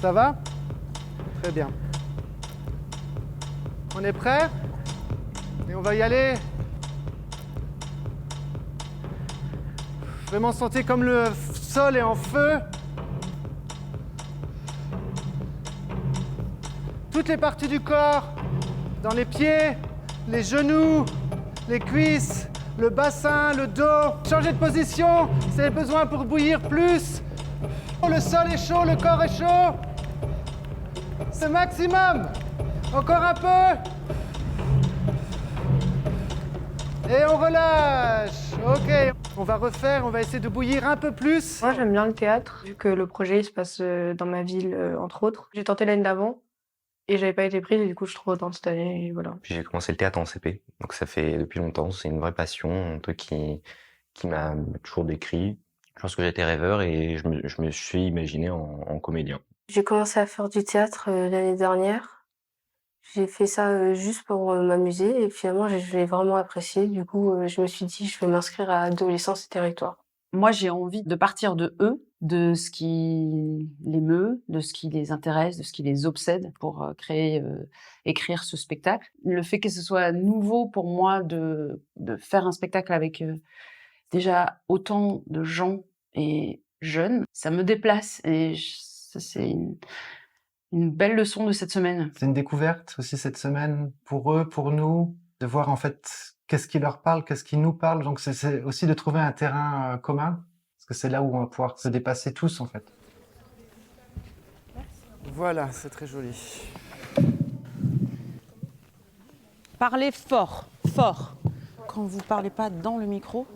Ça va? Très bien. On est prêt? Et on va y aller. Vraiment sentez comme le sol est en feu. Toutes les parties du corps, dans les pieds, les genoux, les cuisses, le bassin, le dos. Changez de position si vous avez besoin pour bouillir plus. Le sol est chaud, le corps est chaud. C'est maximum. Encore un peu. Et on relâche. Ok. On va refaire, on va essayer de bouillir un peu plus. Moi, j'aime bien le théâtre, vu que le projet il se passe dans ma ville, entre autres. J'ai tenté l'année d'avant et j'avais pas été prise et du coup, je retente cette année et voilà. J'ai commencé le théâtre en CP, donc ça fait depuis longtemps. C'est une vraie passion, un truc qui m'a toujours décrit. Je pense que j'étais rêveur et je me suis imaginé en comédien. J'ai commencé à faire du théâtre l'année dernière. J'ai fait ça juste pour m'amuser et finalement, je l'ai vraiment apprécié. Du coup, je me suis dit, je vais m'inscrire à Adolescence et Territoire. Moi, j'ai envie de partir de eux, de ce qui les meut, de ce qui les intéresse, de ce qui les obsède pour écrire ce spectacle. Le fait que ce soit nouveau pour moi de faire un spectacle avec déjà autant de gens et jeunes, ça me déplace et ça, c'est une belle leçon de cette semaine. C'est une découverte aussi cette semaine pour eux, pour nous, de voir en fait qu'est-ce qui leur parle, qu'est-ce qui nous parle. Donc c'est aussi de trouver un terrain commun, parce que c'est là où on va pouvoir se dépasser tous en fait. Voilà, c'est très joli. Parlez fort, fort. Quand vous parlez pas dans le micro,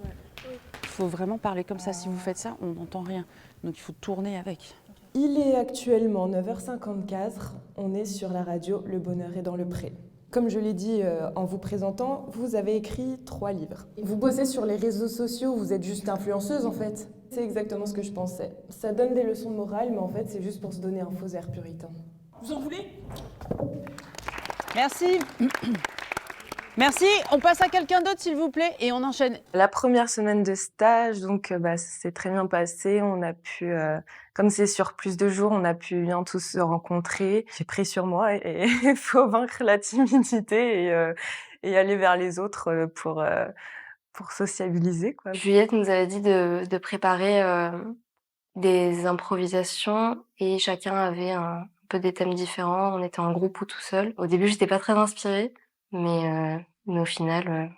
il faut vraiment parler comme ça. Si vous faites ça, on n'entend rien. Donc il faut tourner avec. Il est actuellement 9h54, on est sur la radio Le Bonheur est dans le pré. Comme je l'ai dit en vous présentant, vous avez écrit 3 livres. Vous bossez sur les réseaux sociaux, vous êtes juste influenceuse en fait. C'est exactement ce que je pensais. Ça donne des leçons de morale, mais en fait c'est juste pour se donner un faux air puritain. Vous en voulez? Merci. Merci. On passe à quelqu'un d'autre, s'il vous plaît, et on enchaîne. La première semaine de stage, donc ça s'est très bien passé. On a pu, comme c'est sur plus de jours, on a pu bien tous se rencontrer. J'ai pris sur moi et il faut vaincre la timidité et aller vers les autres pour sociabiliser, quoi. Juliette nous avait dit de préparer des improvisations et chacun avait un peu des thèmes différents. On était en groupe ou tout seul. Au début, j'étais pas très inspirée, mais au final,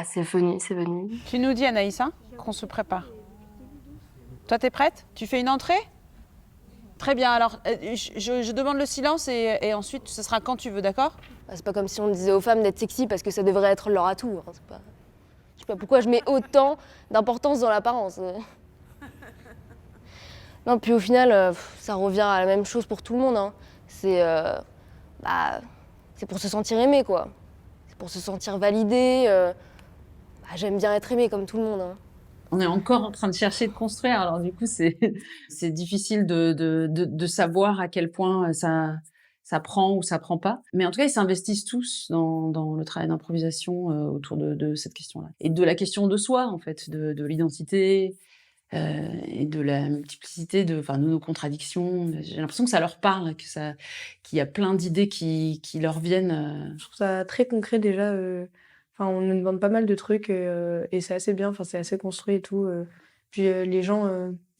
c'est venu, c'est venu. Tu nous dis, Anaïs, hein, qu'on se prépare. Toi, t'es prête? Tu fais une entrée? Très bien, alors je demande le silence et ensuite ce sera quand tu veux, d'accord? C'est pas comme si on disait aux femmes d'être sexy parce que ça devrait être leur atout. Hein. Je sais pas pourquoi je mets autant d'importance dans l'apparence. Non, puis au final, ça revient à la même chose pour tout le monde. Hein. C'est pour se sentir aimé, quoi. C'est pour se sentir validé. J'aime bien être aimé comme tout le monde. Hein. On est encore en train de chercher de construire, alors du coup c'est difficile de savoir à quel point ça prend ou ça prend pas. Mais en tout cas, ils s'investissent tous dans le travail d'improvisation autour de cette question-là. Et de la question de soi, en fait, de l'identité et de la multiplicité de nos contradictions. J'ai l'impression que ça leur parle, qu'il y a plein d'idées qui leur viennent. Je trouve ça très concret déjà. On nous demande pas mal de trucs et c'est assez bien. C'est assez construit et tout. Puis les gens,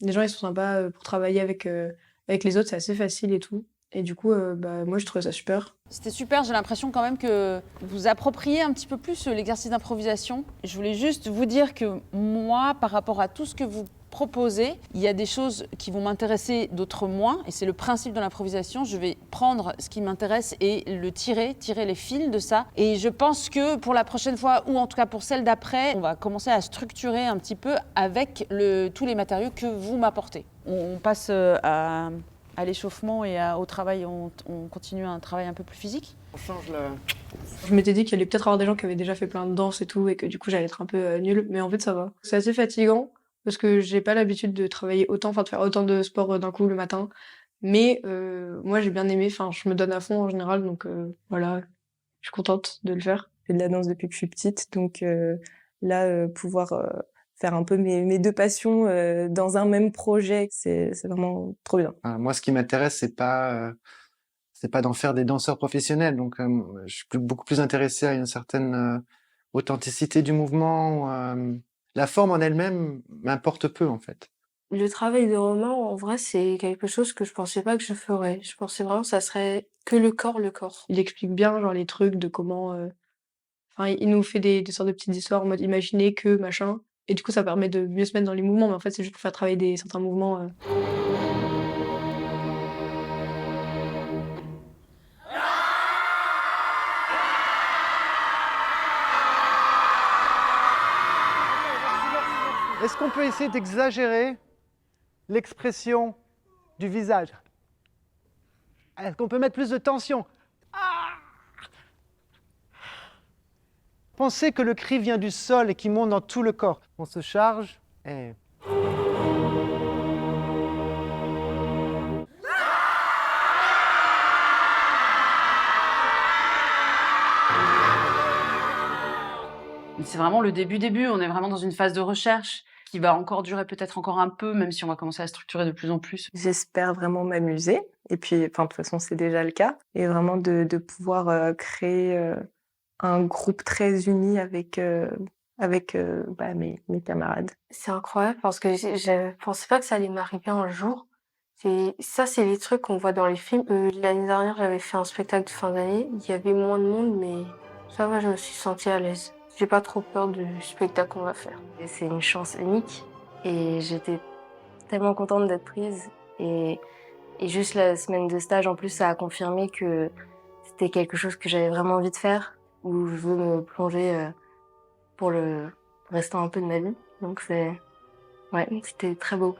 ils sont sympas pour travailler avec les autres. C'est assez facile et tout. Et du coup, moi, je trouvais ça super. C'était super, j'ai l'impression quand même que vous appropriez un petit peu plus l'exercice d'improvisation. Je voulais juste vous dire que moi, par rapport à tout ce que vous proposez, il y a des choses qui vont m'intéresser, d'autres moins, et c'est le principe de l'improvisation. Je vais prendre ce qui m'intéresse et le tirer les fils de ça. Et je pense que pour la prochaine fois, ou en tout cas pour celle d'après, on va commencer à structurer un petit peu avec tous les matériaux que vous m'apportez. On passe à l'échauffement et au travail, on continue un travail un peu plus physique. On change le... Je m'étais dit qu'il allait peut-être avoir des gens qui avaient déjà fait plein de danse et tout, et que du coup j'allais être un peu nulle, mais en fait ça va. C'est assez fatigant, parce que j'ai pas l'habitude de travailler autant, de faire autant de sport d'un coup le matin. Mais moi j'ai bien aimé, je me donne à fond en général, donc voilà, je suis contente de le faire. Je fais de la danse depuis que je suis petite, donc pouvoir faire un peu mes deux passions dans un même projet. C'est vraiment trop bien. Moi, ce qui m'intéresse, c'est pas d'en faire des danseurs professionnels. Donc, je suis beaucoup plus intéressé à une certaine authenticité du mouvement. La forme en elle-même m'importe peu, en fait. Le travail de Romain, en vrai, c'est quelque chose que je pensais pas que je ferais. Je pensais vraiment que ça serait que le corps, le corps. Il explique bien, genre, les trucs de comment... Enfin, il nous fait des sortes de petites histoires en mode imaginer que, machin. Et du coup, ça permet de mieux se mettre dans les mouvements. Mais en fait, c'est juste pour faire travailler certains mouvements. Est-ce qu'on peut essayer d'exagérer l'expression du visage? Est-ce qu'on peut mettre plus de tension? Pensez que le cri vient du sol et qui monte dans tout le corps. On se charge et... C'est vraiment le début. On est vraiment dans une phase de recherche qui va encore durer peut-être encore un peu, même si on va commencer à structurer de plus en plus. J'espère vraiment m'amuser. Et puis, enfin, de toute façon, c'est déjà le cas. Et vraiment de pouvoir créer un groupe très uni avec mes camarades. C'est incroyable parce que je pensais pas que ça allait m'arriver un jour. C'est les trucs qu'on voit dans les films. L'année dernière, j'avais fait un spectacle de fin d'année. Il y avait moins de monde, mais ça va, je me suis sentie à l'aise. J'ai pas trop peur du spectacle qu'on va faire. C'est une chance unique et j'étais tellement contente d'être prise. Et juste la semaine de stage, en plus, ça a confirmé que c'était quelque chose que j'avais vraiment envie de faire, où je veux me plonger pour le restant un peu de ma vie. Donc c'était très beau.